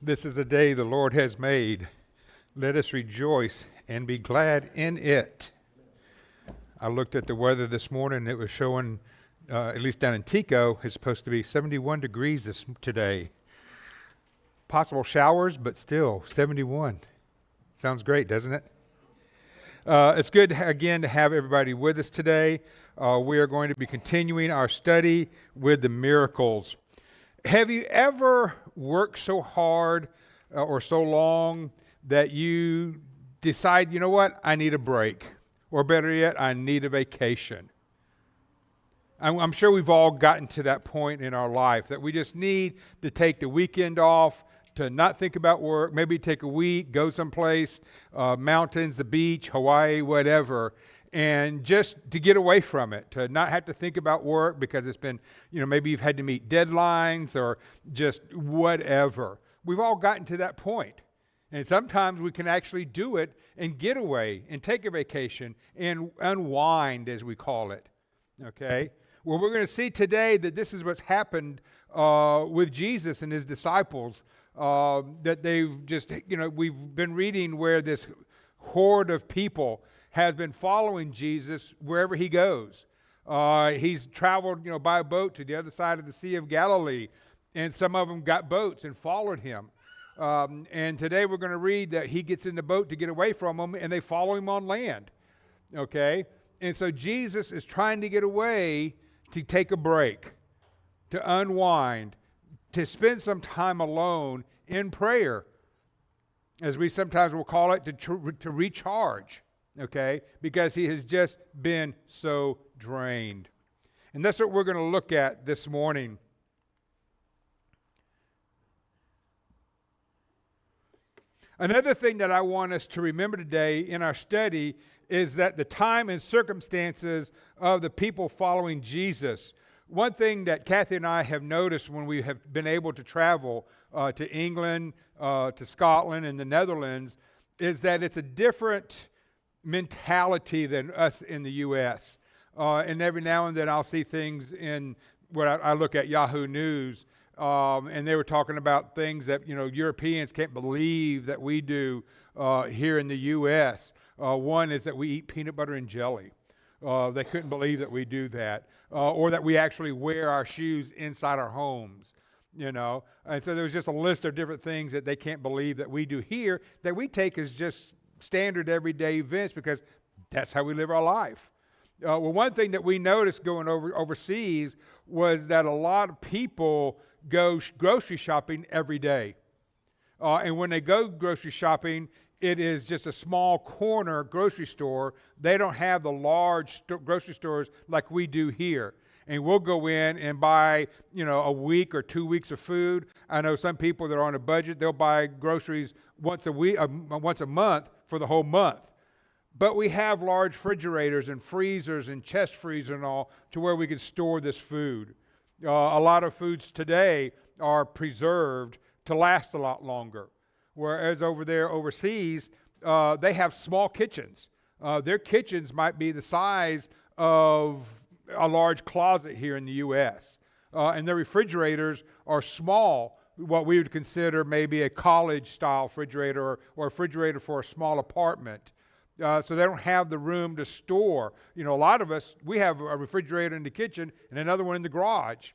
This is the day the Lord has made. Let us rejoice and be glad in it. I looked at the weather this morning, and it was showing, at least down in Tico, it's supposed to be 71 degrees today. Possible showers, but still 71. Sounds great, doesn't it? It's good, again, to have everybody with us today. We are going to be continuing our study with the miracles. Have you ever worked so hard or so long that you decide, you know what, I need a break? Or better yet, I need a vacation. I'm sure we've all gotten to that point in our life that we just need to take the weekend off, to not think about work, maybe take a week, go someplace, mountains, the beach, Hawaii, whatever, and just to get away from it, to not have to think about work because it's been, maybe you've had to meet deadlines or just whatever. We've all gotten to that point. And sometimes we can actually do it and get away and take a vacation and unwind, as we call it. Okay? Well, we're going to see today that this is what's happened with Jesus and his disciples. That they've just, we've been reading where this horde of people has been following Jesus wherever he goes. He's traveled, by a boat to the other side of the Sea of Galilee, and some of them got boats and followed him. And today we're going to read that he gets in the boat to get away from them, and they follow him on land. Okay? And so Jesus is trying to get away to take a break, to unwind, to spend some time alone in prayer, as we sometimes will call it, to recharge, okay? Because he has just been so drained. And that's what we're going to look at this morning. Another thing that I want us to remember today in our study is that the time and circumstances of the people following Jesus. One thing that Kathy and I have noticed when we have been able to travel to England, to Scotland, and the Netherlands is that it's a different mentality than us in the U.S. And every now and then I'll see things in what I look at Yahoo News, and they were talking about things that, Europeans can't believe that we do here in the U.S. One is that we eat peanut butter and jelly. They couldn't believe that we do that, or that we actually wear our shoes inside our homes, And so there was just a list of different things that they can't believe that we do here that we take as just standard everyday events because that's how we live our life. Well, one thing that we noticed going overseas was that a lot of people go grocery shopping every day. And when they go grocery shopping, it is just a small corner grocery store. They don't have the large grocery stores like we do here. And we'll go in and buy, a week or 2 weeks of food. I know some people that are on a budget, they'll buy groceries once a month for the whole month. But we have large refrigerators and freezers and chest freezers and all to where we can store this food. A lot of foods today are preserved to last a lot longer. Whereas over there overseas, they have small kitchens. Their kitchens might be the size of a large closet here in the U.S. And their refrigerators are small, what we would consider maybe a college-style refrigerator or a refrigerator for a small apartment. So they don't have the room to store. A lot of us, we have a refrigerator in the kitchen and another one in the garage,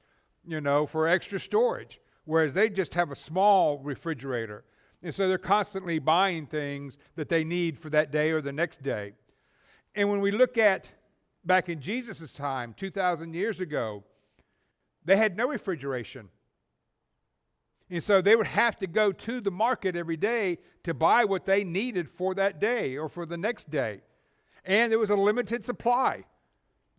for extra storage. Whereas they just have a small refrigerator. And so they're constantly buying things that they need for that day or the next day. And when we look at back in Jesus' time, 2,000 years ago, they had no refrigeration. And so they would have to go to the market every day to buy what they needed for that day or for the next day. And there was a limited supply.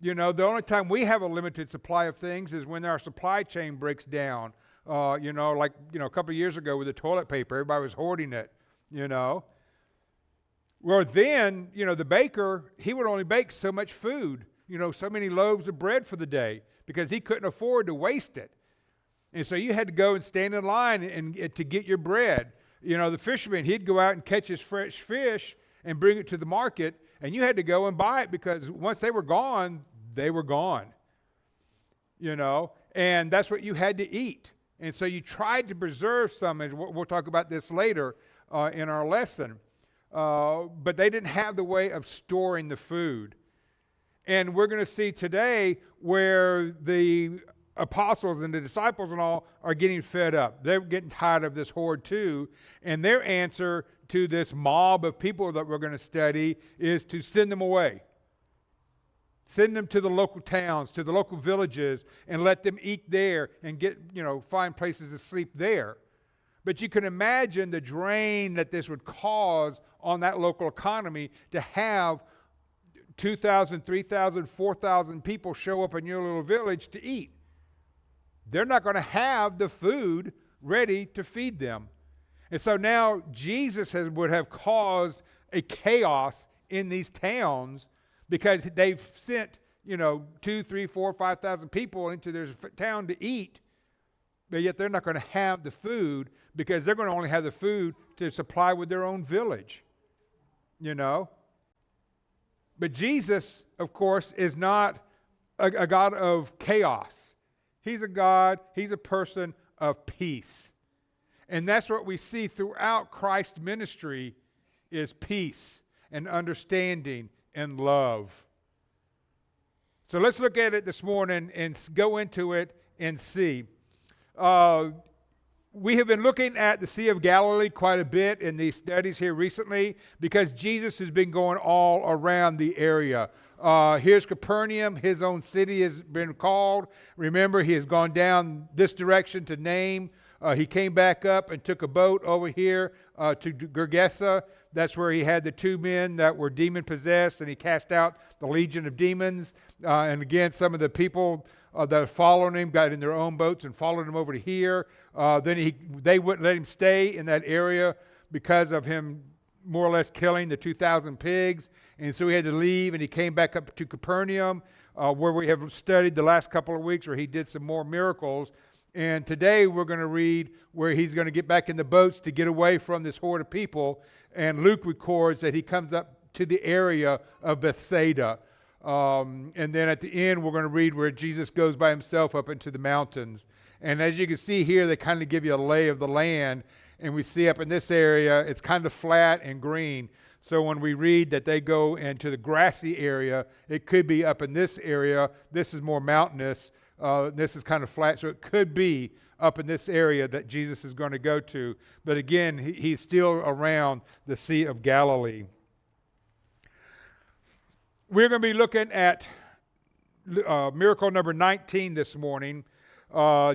The only time we have a limited supply of things is when our supply chain breaks down. A couple of years ago with the toilet paper, everybody was hoarding it, Well, then, the baker, he would only bake so much food, so many loaves of bread for the day because he couldn't afford to waste it. And so you had to go and stand in line and to get your bread. The fisherman, he'd go out and catch his fresh fish and bring it to the market, and you had to go and buy it because once they were gone, they were gone. And that's what you had to eat. And so you tried to preserve some, and we'll talk about this later in our lesson. But they didn't have the way of storing the food. And we're going to see today where the apostles and the disciples and all are getting fed up. They're getting tired of this horde too. And their answer to this mob of people that we're going to study is to send them away. Send them to the local towns, to the local villages, and let them eat there and find places to sleep there. But you can imagine the drain that this would cause on that local economy to have 2,000, 3,000, 4,000 people show up in your little village to eat. They're not going to have the food ready to feed them. And so now Jesus would have caused a chaos in these towns because they've sent, 2, 3, 4, 5,000 people into their town to eat, but yet they're not going to have the food because they're going to only have the food to supply with their own village, But Jesus, of course, is not a God of chaos. He's a person of peace. And that's what we see throughout Christ's ministry is peace and understanding and love. So let's look at it this morning and go into it and see. We have been looking at the Sea of Galilee quite a bit in these studies here recently because Jesus has been going all around the area. Here's Capernaum, his own city has been called. Remember, he has gone down this direction to Nain. He came back up and took a boat over here to Gergesa. That's where he had the 2 men that were demon-possessed, and he cast out the legion of demons. And again, some of the people that followed him got in their own boats and followed him over to here. Then they wouldn't let him stay in that area because of him more or less killing the 2,000 pigs. And so he had to leave, and he came back up to Capernaum, where we have studied the last couple of weeks, where he did some more miracles. And today we're going to read where he's going to get back in the boats to get away from this horde of people. And Luke records that he comes up to the area of Bethsaida. And then at the end, we're going to read where Jesus goes by himself up into the mountains. And as you can see here, they kind of give you a lay of the land. And we see up in this area, it's kind of flat and green. So when we read that they go into the grassy area, it could be up in this area. This is more mountainous. This is kind of flat, so it could be up in this area that Jesus is going to go to. But again, he's still around the Sea of Galilee. We're going to be looking at miracle number 19 this morning.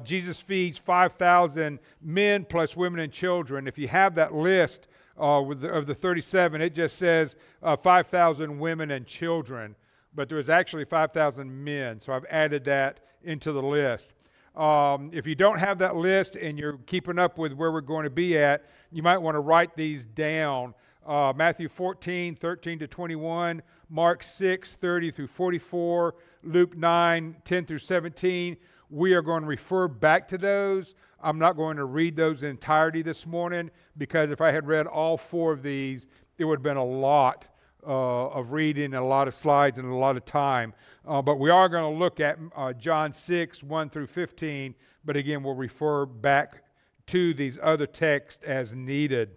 Jesus feeds 5,000 men plus women and children. If you have that list of the 37, it just says 5,000 women and children. But there was actually 5,000 men, so I've added that into the list. If you don't have that list and you're keeping up with where we're going to be at, you might want to write these down. Matthew 14, 13 to 21, Mark 6, 30 through 44, Luke 9, 10 through 17. We are going to refer back to those. I'm not going to read those in entirety this morning because if I had read all 4 of these, it would have been a lot of reading and a lot of slides and a lot of time. But we are going to look at John 6, 1 through 15. But again, we'll refer back to these other texts as needed.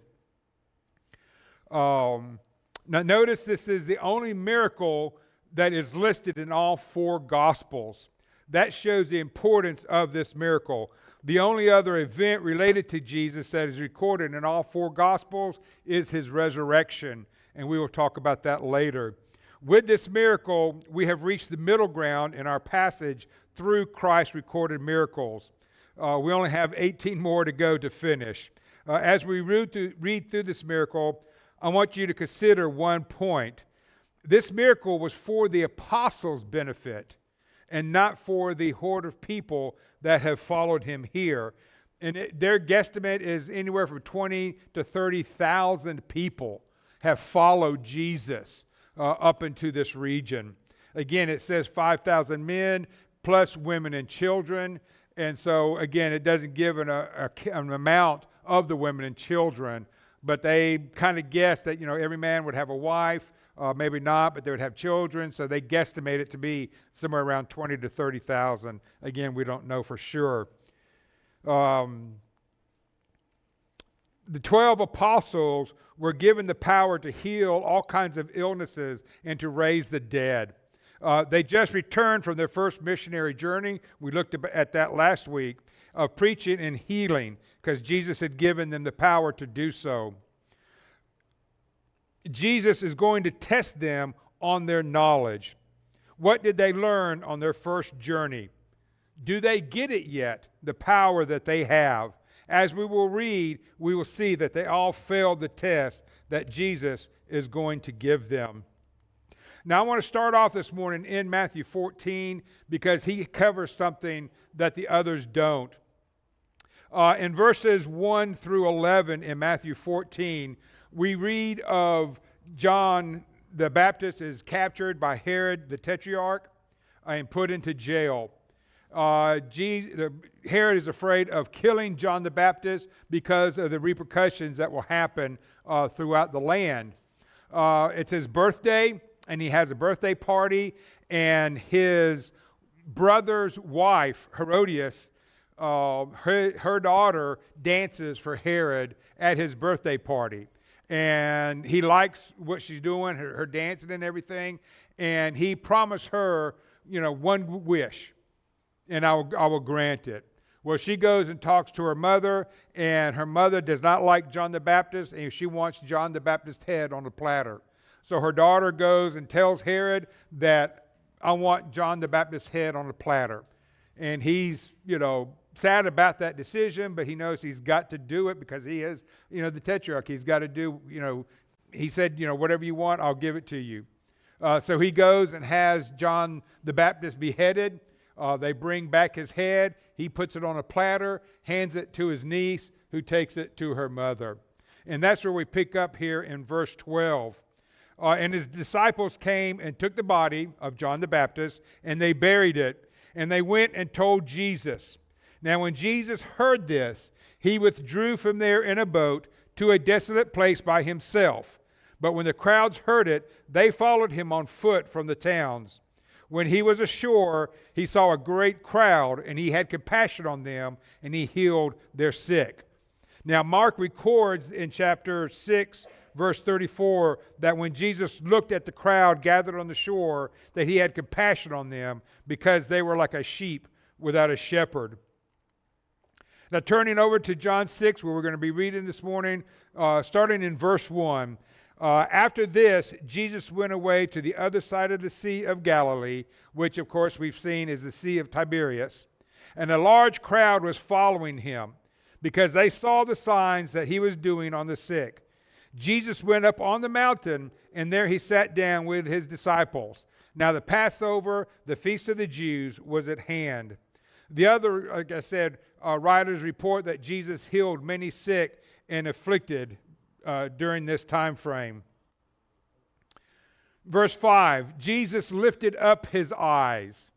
Now notice this is the only miracle that is listed in all 4 Gospels. That shows the importance of this miracle. The only other event related to Jesus that is recorded in all 4 Gospels is his resurrection. And we will talk about that later. With this miracle, we have reached the middle ground in our passage through Christ's recorded miracles. We only have 18 more to go to finish. As we read through this miracle, I want you to consider one point. This miracle was for the apostles' benefit and not for the horde of people that have followed him here. And their guesstimate is anywhere from 20 to 30,000 people have followed Jesus up into this region. Again, it says 5,000 men plus women and children. And so, again, it doesn't give an amount of the women and children, but they kind of guess that, every man would have a wife, maybe not, but they would have children. So they guesstimate it to be somewhere around 20 to 30,000. Again, we don't know for sure. The 12 apostles were given the power to heal all kinds of illnesses and to raise the dead. They just returned from their first missionary journey. We looked at that last week, of preaching and healing, because Jesus had given them the power to do so. Jesus is going to test them on their knowledge. What did they learn on their first journey? Do they get it yet, the power that they have? As we will read, we will see that they all failed the test that Jesus is going to give them. Now, I want to start off this morning in Matthew 14 because he covers something that the others don't. In verses 1 through 11 in Matthew 14, we read of John the Baptist is captured by Herod the Tetrarch and put into jail. Herod is afraid of killing John the Baptist because of the repercussions that will happen throughout the land. It's his birthday, and he has a birthday party, and his brother's wife, Herodias, her daughter dances for Herod at his birthday party. And he likes what she's doing, her dancing and everything, and he promised her, one wish, and I will grant it. Well, she goes and talks to her mother, and her mother does not like John the Baptist, and she wants John the Baptist's head on a platter. So her daughter goes and tells Herod that I want John the Baptist's head on a platter. And he's, sad about that decision, but he knows he's got to do it because he is, the Tetrarch. He's got to do, he said, whatever you want, I'll give it to you. So he goes and has John the Baptist beheaded. They bring back his head. He puts it on a platter, hands it to his niece, who takes it to her mother. And that's where we pick up here in verse 12. And his disciples came and took the body of John the Baptist, and they buried it. And they went and told Jesus. Now when Jesus heard this, he withdrew from there in a boat to a desolate place by himself. But when the crowds heard it, they followed him on foot from the towns. When he was ashore, he saw a great crowd, and he had compassion on them, and he healed their sick. Now Mark records in chapter 6, verse 34, that when Jesus looked at the crowd gathered on the shore, that he had compassion on them because they were like a sheep without a shepherd. Now turning over to John 6, where we're going to be reading this morning, starting in verse 1. After this, Jesus went away to the other side of the Sea of Galilee, which of course we've seen is the Sea of Tiberias. And a large crowd was following him because they saw the signs that he was doing on the sick. Jesus went up on the mountain, and there he sat down with his disciples. Now the Passover, the feast of the Jews, was at hand. The other, like I said, writers report that Jesus healed many sick and afflicted during this time frame. Verse 5, Jesus lifted up his eyes.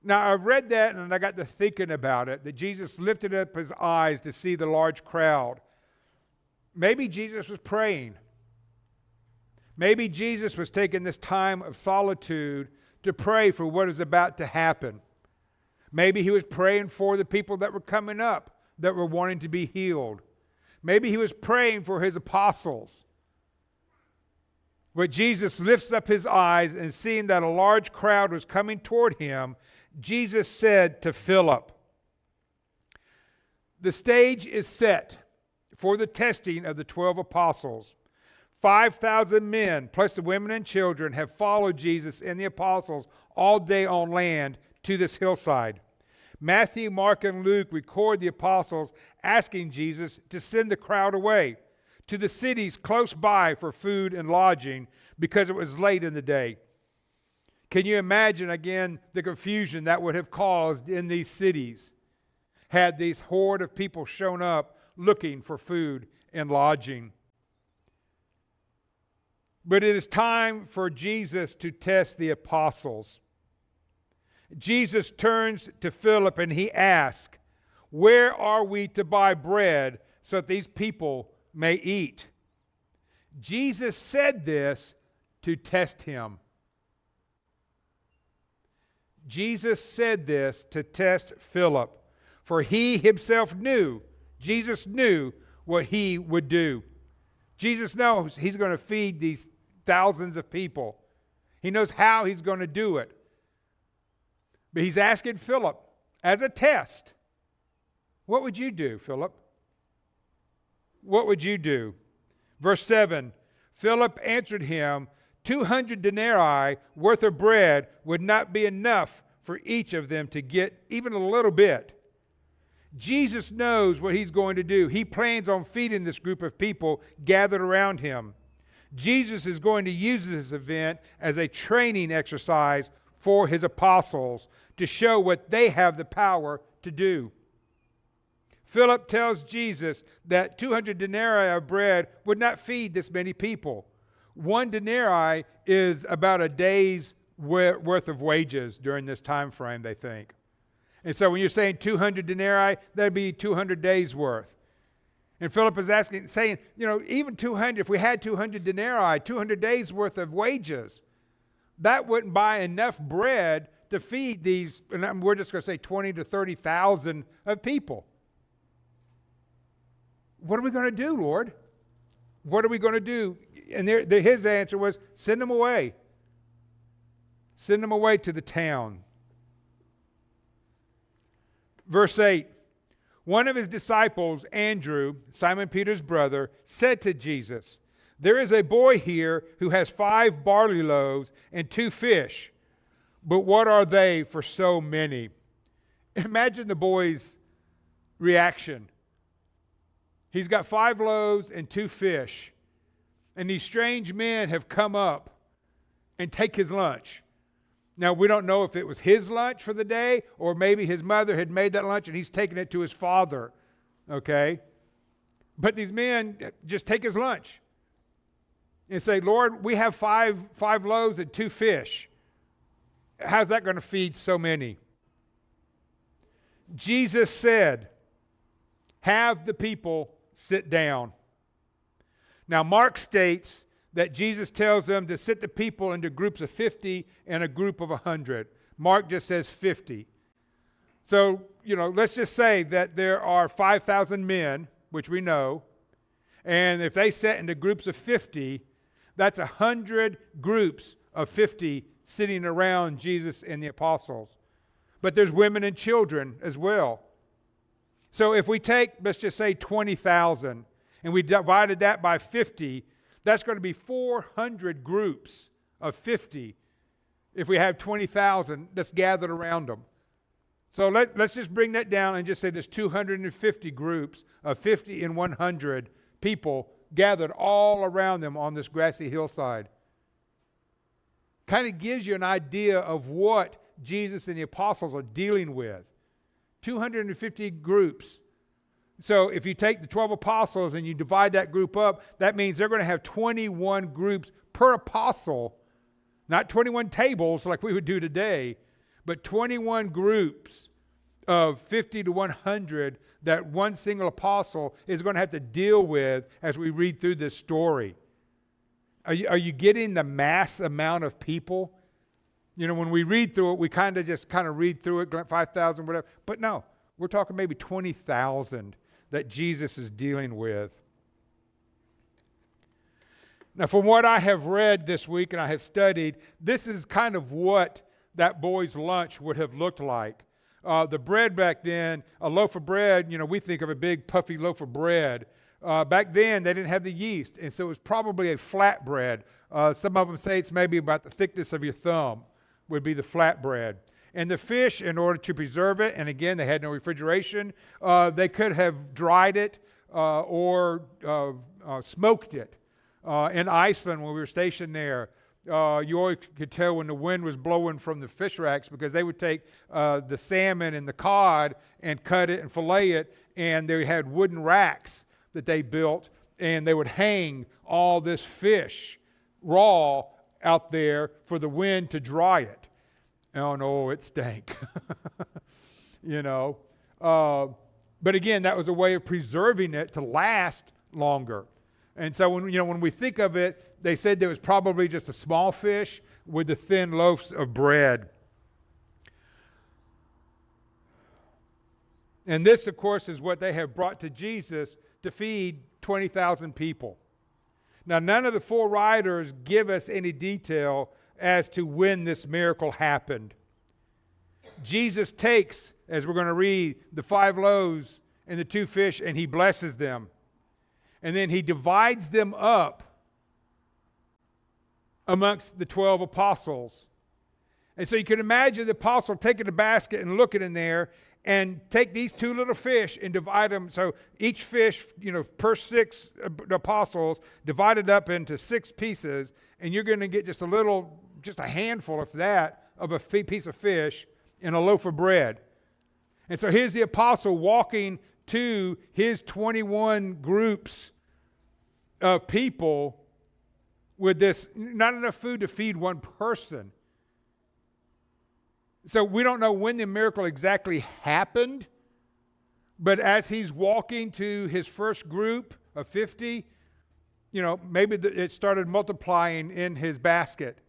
Now I read that and I got to thinking about it, that Jesus lifted up his eyes to see the large crowd. Maybe Jesus was praying. Maybe Jesus was taking this time of solitude to pray for what is about to happen. Maybe he was praying for the people that were coming up, that were wanting to be healed. Maybe he was praying for his apostles. But Jesus lifts up his eyes, and seeing that a large crowd was coming toward him, Jesus said to Philip, the stage is set for the testing of the 12 apostles. 5,000 men, plus the women and children, have followed Jesus and the apostles all day on land to this hillside. Matthew, Mark, and Luke record the apostles asking Jesus to send the crowd away to the cities close by for food and lodging because it was late in the day. Can you imagine, again, the confusion that would have caused in these cities had these horde of people shown up looking for food and lodging? But it is time for Jesus to test the apostles. Jesus turns to Philip and he asks, where are we to buy bread so that these people may eat? Jesus said this to test him. Jesus said this to test Philip. For he himself knew, Jesus knew what he would do. Jesus knows he's going to feed these thousands of people. He knows how he's going to do it. But he's asking Philip, as a test, what would you do, Philip? What would you do? Verse 7, Philip answered him, 200 denarii worth of bread would not be enough for each of them to get even a little bit. Jesus knows what he's going to do. He plans on feeding this group of people gathered around him. Jesus is going to use this event as a training exercise for his apostles to show what they have the power to do. Philip tells Jesus that 200 denarii of bread would not feed this many people. 1 denarii is about a day's worth of wages during this time frame, they think. And so when you're saying 200 denarii, that'd be 200 days worth. And Philip is saying, even 200, if we had 200 denarii, 200 days worth of wages, that wouldn't buy enough bread to feed these, and we're just going to say 20 to 30,000 of people. What are we going to do, Lord? What are we going to do? And his answer was, send them away. Send them away to the town. Verse 8, one of his disciples, Andrew, Simon Peter's brother, said to Jesus, there is a boy here who has 5 barley loaves and 2 fish, but what are they for so many? Imagine the boy's reaction. He's got 5 loaves and 2 fish, and these strange men have come up and take his lunch. Now, we don't know if it was his lunch for the day, or maybe his mother had made that lunch and he's taken it to his father, okay? But these men just take his lunch and say, Lord, we have 5 loaves and 2 fish. How's that going to feed so many? Jesus said, have the people sit down. Now, Mark states that Jesus tells them to sit the people into groups of 50 and a group of 100. Mark just says 50. So, let's just say that there are 5,000 men, which we know, and if they sit into groups of 50, that's 100 groups of 50 sitting around Jesus and the apostles. But there's women and children as well. So if we take, let's just say 20,000, and we divided that by 50, that's going to be 400 groups of 50 if we have 20,000 that's gathered around them. So let's just bring that down and just say there's 250 groups of 50 and 100 people gathered all around them on this grassy hillside. Kind of gives you an idea of what Jesus and the apostles are dealing with. 250 groups. So if you take the 12 apostles and you divide that group up, that means they're going to have 21 groups per apostle. Not 21 tables like we would do today, but 21 groups of 50 to 100 that one single apostle is going to have to deal with as we read through this story. Are you getting the mass amount of people? When we read through it, we kind of read through it, 5,000, whatever. But no, we're talking maybe 20,000 that Jesus is dealing with. Now, from what I have read this week and I have studied, this is kind of what that boy's lunch would have looked like. The bread back then, a loaf of bread, we think of a big puffy loaf of bread. Back then, they didn't have the yeast, and so it was probably a flat bread. Some of them say it's maybe about the thickness of your thumb would be the flat bread. And the fish, in order to preserve it, and again, they had no refrigeration, they could have dried it or smoked it. In Iceland, when we were stationed there, you always could tell when the wind was blowing from the fish racks because they would take the salmon and the cod and cut it and fillet it, and they had wooden racks that they built, and they would hang all this fish raw out there for the wind to dry it. Oh no, it stank. But again, that was a way of preserving it to last longer. And so when we think of it, they said there was probably just a small fish with the thin loaves of bread. And this, of course, is what they have brought to Jesus to feed 20,000 people. Now, none of the four writers give us any detail as to when this miracle happened. Jesus takes, as we're going to read, the 5 loaves and the 2 fish, and he blesses them. And then he divides them up amongst the 12 apostles. And so you can imagine the apostle taking the basket and looking in there and take these 2 little fish and divide them. So each fish, per 6 apostles, divided up into 6 pieces, and you're going to get just a handful of that, of a piece of fish and a loaf of bread. And so here's the apostle walking to his 21 groups of people with this, not enough food to feed one person. So we don't know when the miracle exactly happened, but as he's walking to his first group of 50, maybe it started multiplying in his basket.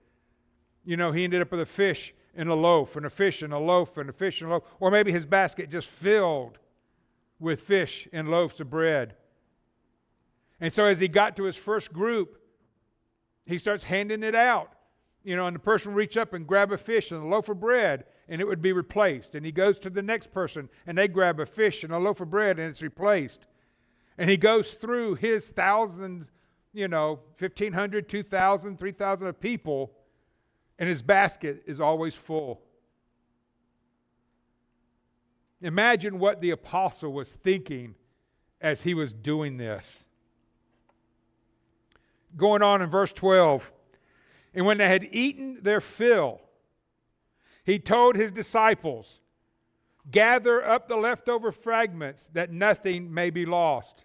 He ended up with a fish and a loaf, and a fish and a loaf, and a fish and a loaf. Or maybe his basket just filled with fish and loaves of bread. And so as he got to his first group, he starts handing it out. And the person would reach up and grab a fish and a loaf of bread, and it would be replaced. And he goes to the next person, and they grab a fish and a loaf of bread, and it's replaced. And he goes through his thousands, 1,500, 2,000, 3,000 of people, and his basket is always full. Imagine what the apostle was thinking as he was doing this. Going on in verse 12. And when they had eaten their fill, he told his disciples, "Gather up the leftover fragments, that nothing may be lost."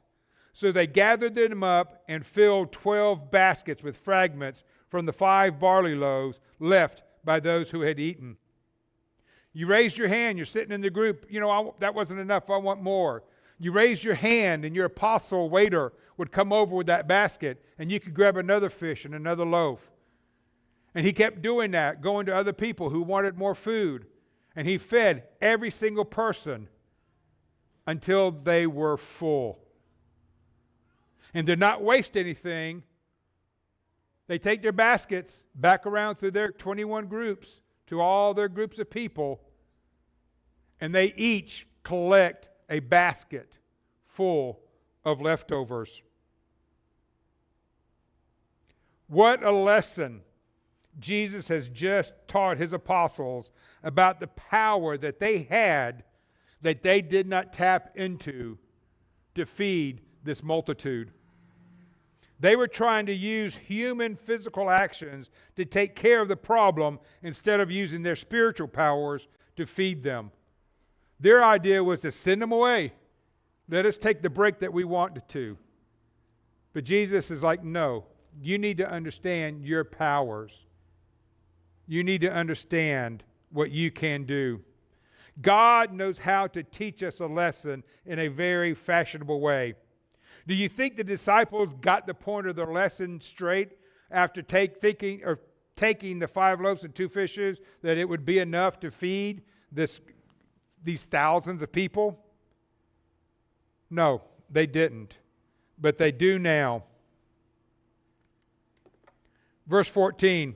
So they gathered them up and filled 12 baskets with fragments from the 5 barley loaves left by those who had eaten. You raised your hand, you're sitting in the group, that wasn't enough, I want more. You raised your hand, and your apostle waiter would come over with that basket, and you could grab another fish and another loaf. And he kept doing that, going to other people who wanted more food. And he fed every single person until they were full. And did not waste anything. They take their baskets back around through their 21 groups to all their groups of people, and they each collect a basket full of leftovers. What a lesson Jesus has just taught his apostles about the power that they had that they did not tap into to feed this multitude. They were trying to use human physical actions to take care of the problem instead of using their spiritual powers to feed them. Their idea was to send them away. Let us take the break that we wanted to. But Jesus is like, no, you need to understand your powers. You need to understand what you can do. God knows how to teach us a lesson in a very fashionable way. Do you think the disciples got the point of their lesson straight after taking the 5 loaves and 2 fishes, that it would be enough to feed these thousands of people? No, they didn't. But they do now. Verse 14.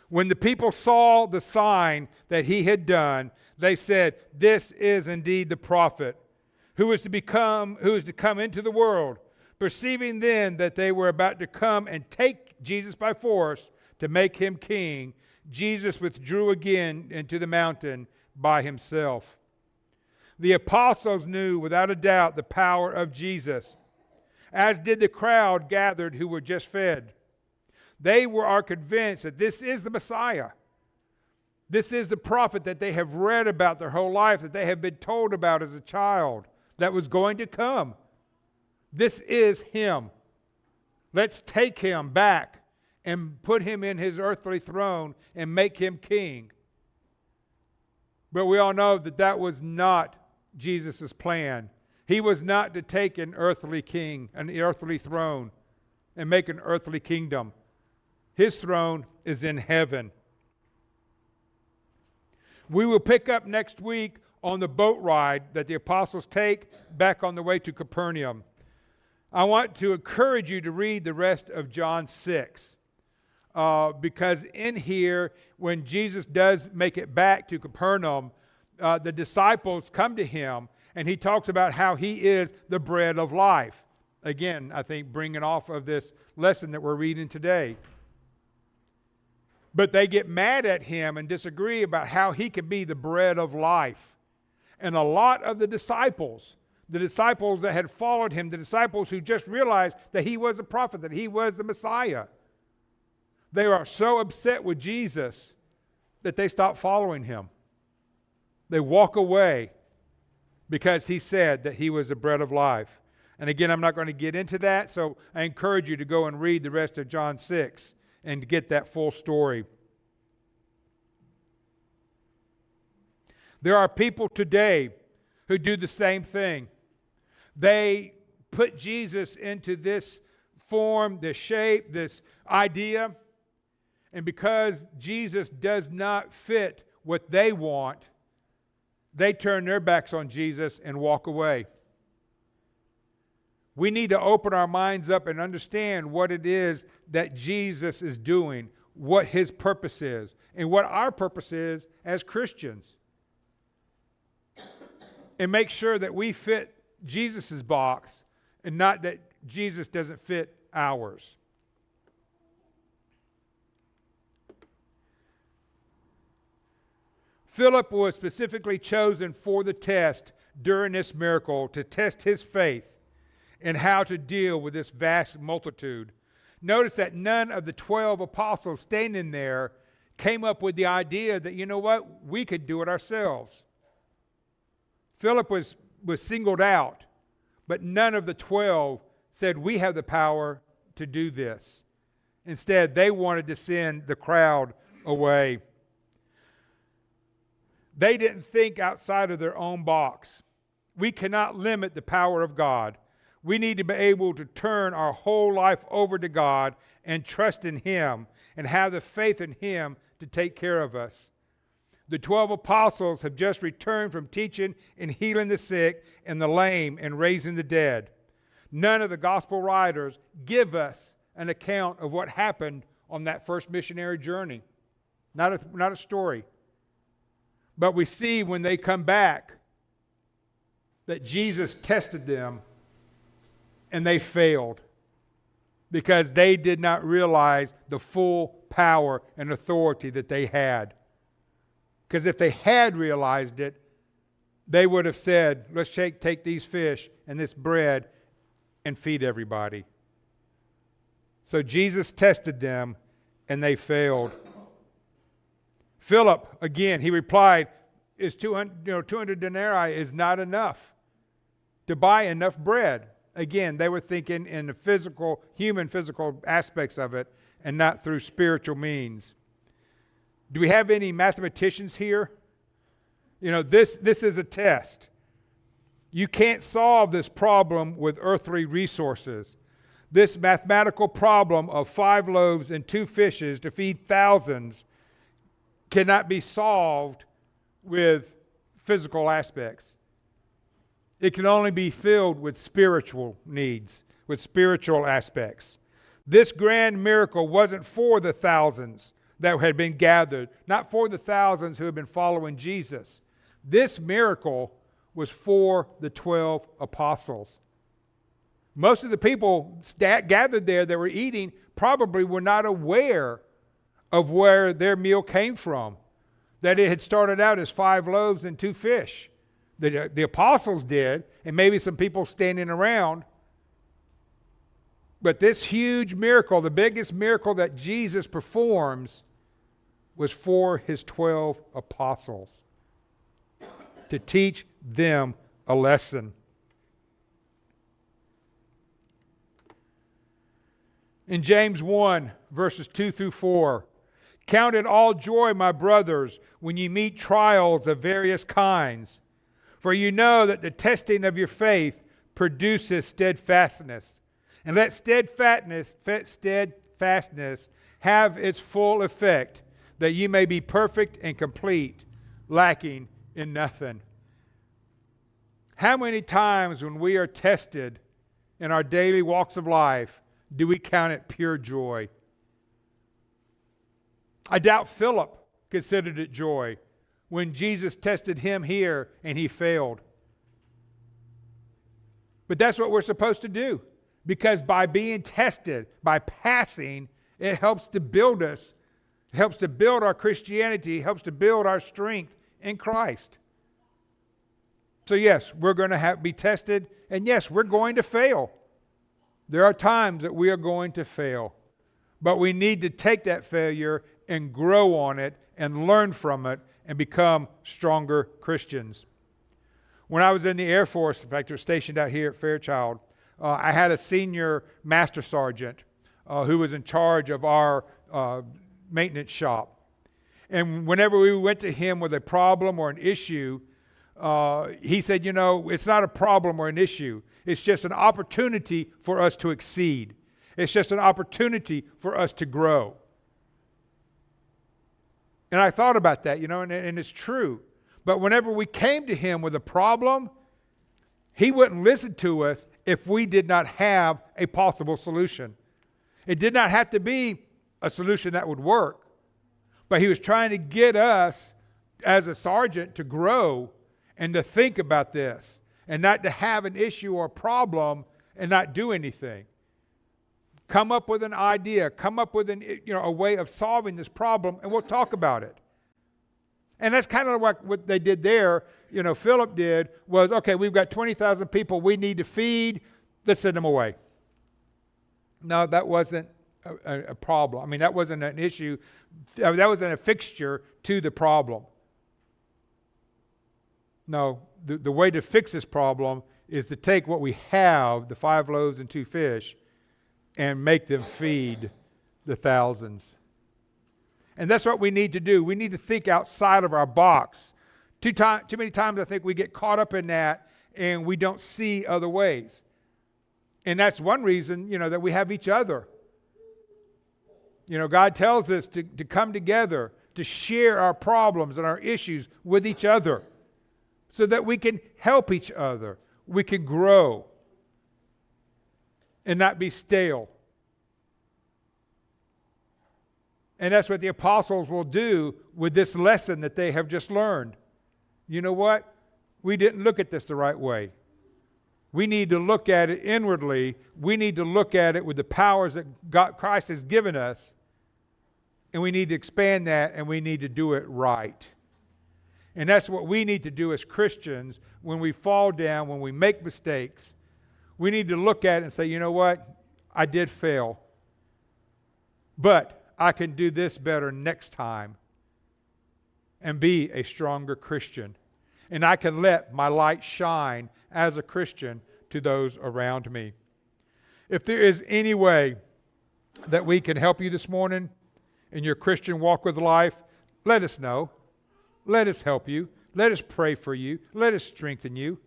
When the people saw the sign that he had done, they said, "This is indeed the prophet who is to come into the world." Perceiving then that they were about to come and take Jesus by force to make him king, Jesus withdrew again into the mountain by himself. The apostles knew without a doubt the power of Jesus, as did the crowd gathered who were just fed. They are convinced that this is the Messiah. This is the prophet that they have read about their whole life, that they have been told about as a child, that was going to come. This is him. Let's take him back and put him in his earthly throne and make him king. But we all know that that was not Jesus' plan. He was not to take an earthly king, an earthly throne, and make an earthly kingdom. His throne is in heaven. We will pick up next week on the boat ride that the apostles take back on the way to Capernaum. I want to encourage you to read the rest of John 6. Because in here, when Jesus does make it back to Capernaum, the disciples come to him, and he talks about how he is the bread of life. Again, I think bringing off of this lesson that we're reading today. But they get mad at him and disagree about how he could be the bread of life. And a lot of the disciples that had followed him, the disciples who just realized that he was a prophet, that he was the Messiah, they are so upset with Jesus that they stop following him. They walk away because he said that he was the bread of life. And again, I'm not going to get into that, so I encourage you to go and read the rest of John 6 and get that full story. There are people today who do the same thing. They put Jesus into this form, this shape, this idea, and because Jesus does not fit what they want, they turn their backs on Jesus and walk away. We need to open our minds up and understand what it is that Jesus is doing, what his purpose is, and what our purpose is as Christians. And make sure that we fit Jesus' box and not that Jesus doesn't fit ours. Philip was specifically chosen for the test during this miracle to test his faith and how to deal with this vast multitude. Notice that none of the 12 apostles standing there came up with the idea that, you know what, we could do it ourselves. Philip was singled out, but none of the 12 said, we have the power to do this. Instead, they wanted to send the crowd away. They didn't think outside of their own box. We cannot limit the power of God. We need to be able to turn our whole life over to God and trust in him and have the faith in him to take care of us. The 12 apostles have just returned from teaching and healing the sick and the lame and raising the dead. None of the gospel writers give us an account of what happened on that first missionary journey. Not a story. But we see when they come back that Jesus tested them and they failed because they did not realize the full power and authority that they had. Because if they had realized it, they would have said, let's take these fish and this bread and feed everybody. So Jesus tested them and they failed. Philip, again, he replied, is 200 denarii is not enough to buy enough bread. Again, they were thinking in the physical, human physical aspects of it and not through spiritual means. Do we have any mathematicians here? This is a test. You can't solve this problem with earthly resources. This mathematical problem of 5 loaves and 2 fishes to feed thousands cannot be solved with physical aspects. It can only be filled with spiritual needs, with spiritual aspects. This grand miracle wasn't for the thousands that had been gathered, not for the thousands who had been following Jesus. This miracle was for the 12 apostles. Most of the people gathered there that were eating probably were not aware of where their meal came from, that it had started out as 5 loaves and 2 fish. The apostles did, and maybe some people standing around. But this huge miracle, the biggest miracle that Jesus performs, was for his 12 apostles to teach them a lesson. In James 1, verses 2 through 4, count it all joy, my brothers, when you meet trials of various kinds. For you know that the testing of your faith produces steadfastness. And let steadfastness have its full effect, that you may be perfect and complete, lacking in nothing. How many times when we are tested in our daily walks of life do we count it pure joy? I doubt Philip considered it joy when Jesus tested him here and he failed. But that's what we're supposed to do, because by being tested, by passing, it helps to build us. It helps to build our Christianity. It helps to build our strength in Christ. So yes, we're going to be tested, and yes, we're going to fail. There are times that we are going to fail, but we need to take that failure and grow on it and learn from it and become stronger Christians. When I was in the Air Force, in fact, I was stationed out here at Fairchild, I had a senior master sergeant who was in charge of our maintenance shop. And whenever we went to him with a problem or an issue, he said, you know, it's not a problem or an issue. It's just an opportunity for us to exceed. It's just an opportunity for us to grow. And I thought about that, you know, and it's true. But whenever we came to him with a problem, he wouldn't listen to us if we did not have a possible solution. It did not have to be a solution that would work, but he was trying to get us as a sergeant to grow and to think about this and not to have an issue or a problem and not do anything. Come up with an idea, come up with a way of solving this problem, and we'll talk about it. And that's kind of what they did there. You know, Philip did was, okay, we've got 20,000 people we need to feed. Let's send them away. No, that wasn't a problem. I mean, that wasn't an issue. That wasn't a fixture to the problem. No, the way to fix this problem is to take what we have, the 5 loaves and 2 fish, and make them feed the thousands. And that's what we need to do. We need to think outside of our box. Too many times I think we get caught up in that and we don't see other ways. And that's one reason, you know, that we have each other. You know, God tells us to come together, to share our problems and our issues with each other so that we can help each other. We can grow and not be stale. And that's what the apostles will do with this lesson that they have just learned. You know what? We didn't look at this the right way. We need to look at it inwardly. We need to look at it with the powers that Christ has given us. And we need to expand that, and we need to do it right. And that's what we need to do as Christians when we fall down, when we make mistakes. We need to look at it and say, you know what? I did fail. But I can do this better next time and be a stronger Christian. And I can let my light shine as a Christian to those around me. If there is any way that we can help you this morning in your Christian walk with life, let us know. Let us help you. Let us pray for you. Let us strengthen you.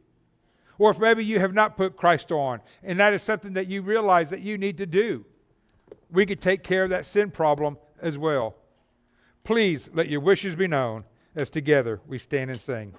Or if maybe you have not put Christ on, and that is something that you realize that you need to do, we could take care of that sin problem as well. Please let your wishes be known as together we stand and sing.